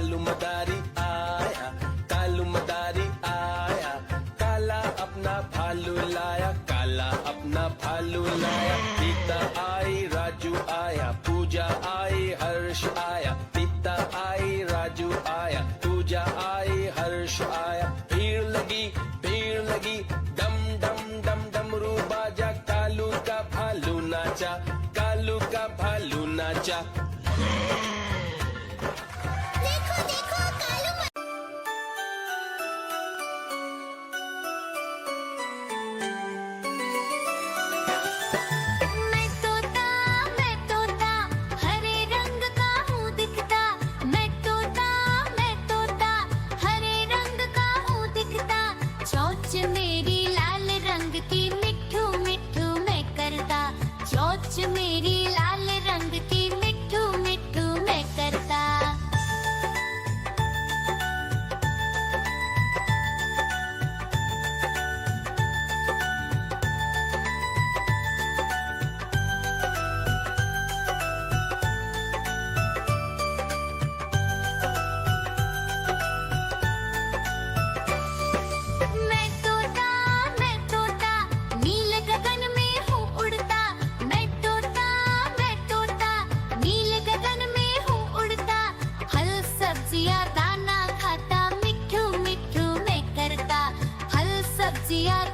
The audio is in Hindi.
कालू मदारी आया, कालू मदारी आया, काला अपना भालू लाया, काला अपना भालू लाया। सीता आई राजू आया, पूजा आई हर्ष आया, सीता आई राजू आया, पूजा आई हर्ष आया। भीड़ लगी डम डम डम डमरू बाजा, कालू का भालू नाचा, कालू का भालू नाचा। देखो देखो कालू मैं तोता हरे रंग का हूँ दिखता। मैं तोता हरे रंग का हूँ दिखता। चोंच मेरी लाल रंग की मिट्ठू मिट्ठू मैं करता। चोंच मेरी लाल रंग की मिट्ठू मिट्ठू मैं करता। मैं तोता नील गगन में हूँ उड़ता। मैं तोता नील गगन में हूँ उड़ता। फल सब्जियाँ दाना खाता, मिट्ठू मिट्ठू मैं करता। फल सब्जियाँ